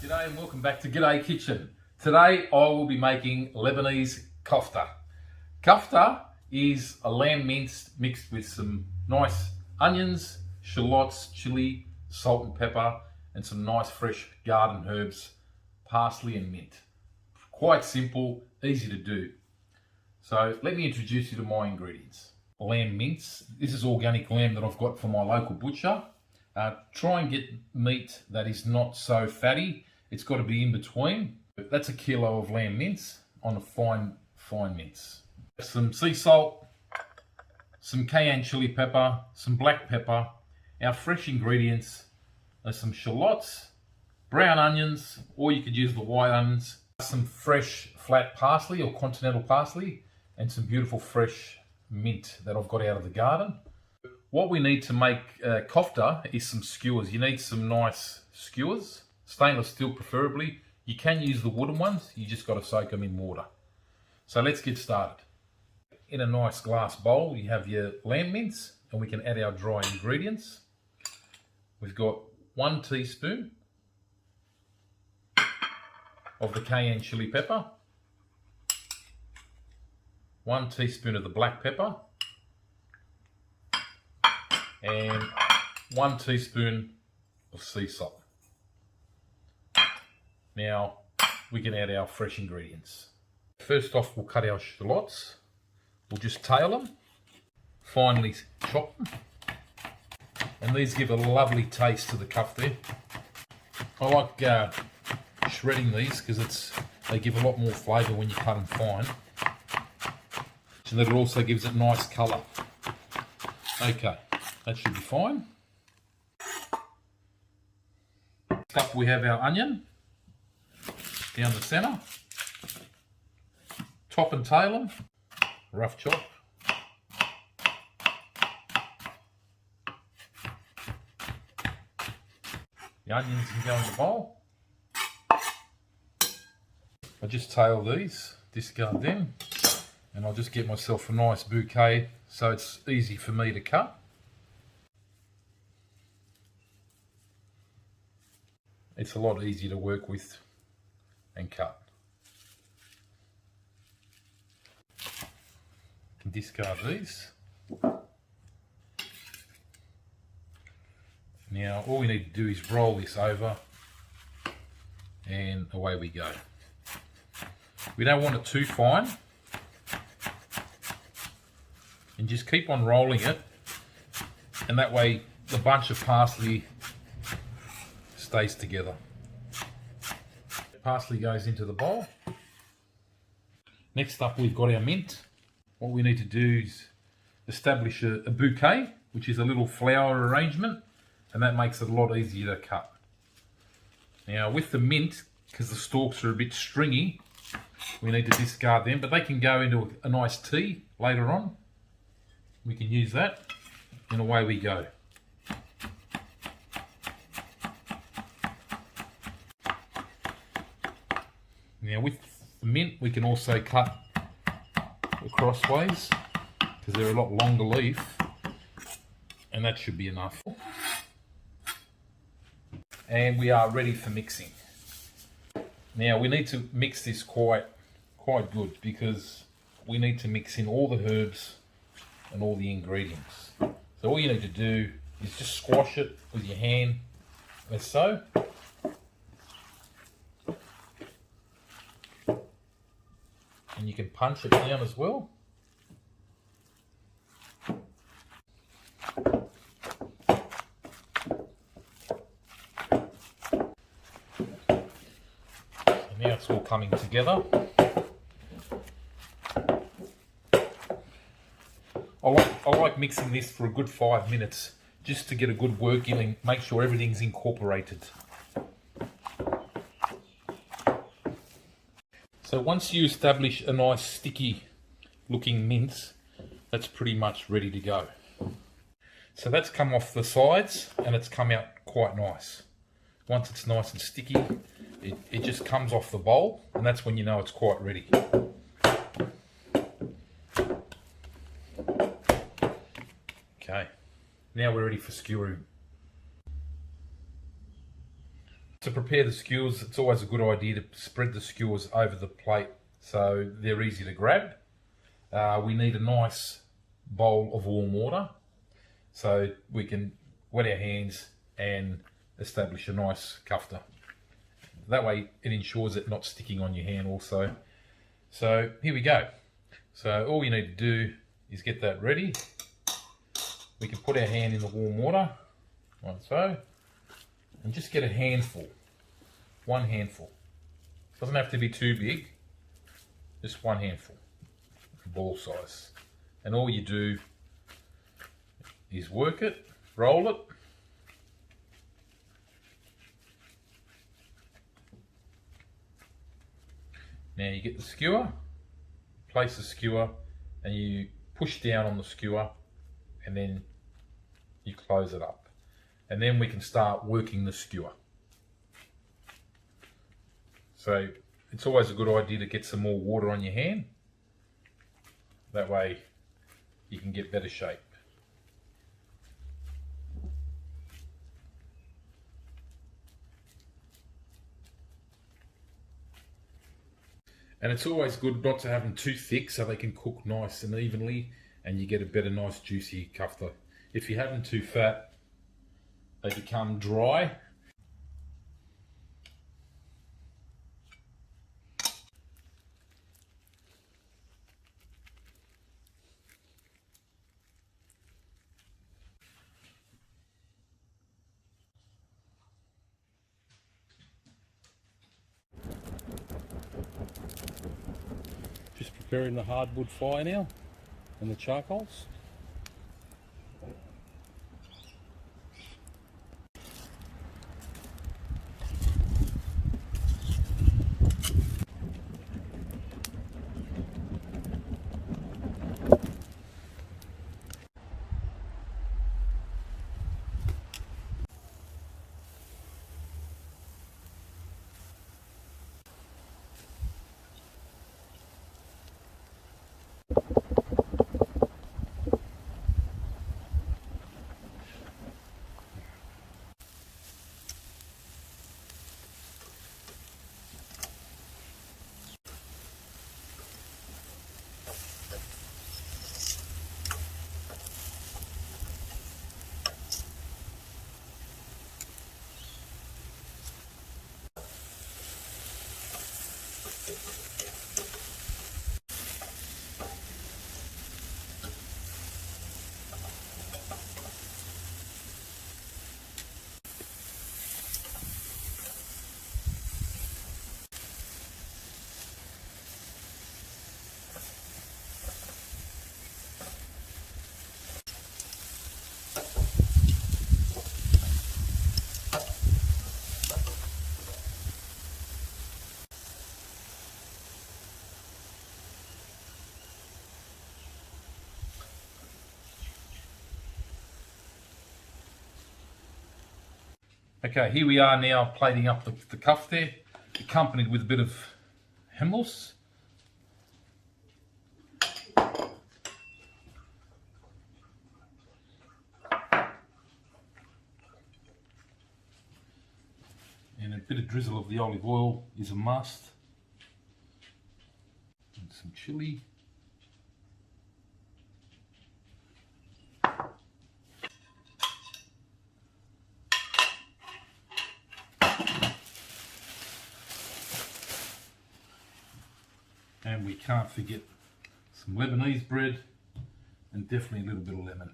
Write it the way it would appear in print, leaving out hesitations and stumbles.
G'day and welcome back to G'day Kitchen. Today I will be making Lebanese Kofta. Kofta is a lamb mince mixed with some nice onions, shallots, chili, salt and pepper, and some nice fresh garden herbs, parsley and mint. Quite simple, easy to do. So let me introduce you to my ingredients. Lamb mince. This is organic lamb that I've got from my local butcher. Try and get meat that is not so fatty. It's got to be in between. That's a kilo of lamb mince on a fine mince. Some sea salt, some cayenne chili pepper, some black pepper. Our fresh ingredients are some shallots, brown onions, or you could use the white onions, some fresh flat parsley or continental parsley, and some beautiful fresh mint that I've got out of the garden. What we need to make kofta is some skewers. You need some nice skewers, stainless steel preferably. You can use the wooden ones, you just got to soak them in water. So let's get started. In a nice glass bowl you have your lamb mince, and we can add our dry ingredients. We've got 1 teaspoon of the cayenne chili pepper, 1 teaspoon of the black pepper, and 1 teaspoon of sea salt. Now we can add our fresh ingredients. First off, we'll cut our shallots. We'll just tail them, finely chop them, and these give a lovely taste to the kofta. I like shredding these because they give a lot more flavour when you cut them fine, and it also gives it nice colour. Okay, that should be fine. Next up we have our onion down the centre. Top and tail them, rough chop. The onions can go in the bowl. I just tail these, discard them, and I'll just get myself a nice bouquet so it's easy for me to cut. It's a lot easier to work with and cut. Can discard these. Now all we need to do is roll this over and away we go. We don't want it too fine, and just keep on rolling it, and that way the bunch of parsley stays together. Parsley goes into the bowl. Next up we've got our mint. What we need to do is establish a bouquet, which is a little flower arrangement, and that makes it a lot easier to cut. Now with the mint, because the stalks are a bit stringy, we need to discard them, but they can go into a nice tea later on. We can use that, and away we go. Now with the mint we can also cut the crossways because they're a lot longer leaf, and that should be enough. And we are ready for mixing. Now we need to mix this quite good, because we need to mix in all the herbs and all the ingredients. So all you need to do is just squash it with your hand, as so. And you can punch it down as well. And now it's all coming together. I like mixing this for a good 5 minutes, just to get a good work in and make sure everything's incorporated. So once you establish a nice sticky looking mince, that's pretty much ready to go. So that's come off the sides and it's come out quite nice. Once it's nice and sticky, it just comes off the bowl, and that's when you know it's quite ready. Okay, now we're ready for skewering. To prepare the skewers, it's always a good idea to spread the skewers over the plate so they're easy to grab. We need a nice bowl of warm water so we can wet our hands and establish a nice kofta. That way it ensures it not sticking on your hand also. So here we go. So all you need to do is get that ready. We can put our hand in the warm water, like so, and just get a handful, one handful. Doesn't have to be too big, just one handful, ball size. And all you do is work it, roll it, now you get the skewer, place the skewer, and you push down on the skewer, and then you close it up. And then we can start working the skewer. So it's always a good idea to get some more water on your hand. That way you can get better shape. And it's always good not to have them too thick so they can cook nice and evenly and you get a better nice juicy kofta. If you have them too fat, they become dry. Just preparing the hardwood fire now and the charcoals. Okay, here we are now plating up the kofta, accompanied with a bit of hummus. And a bit of drizzle of the olive oil is a must. And some chilli. And we can't forget some Lebanese bread and definitely a little bit of lemon.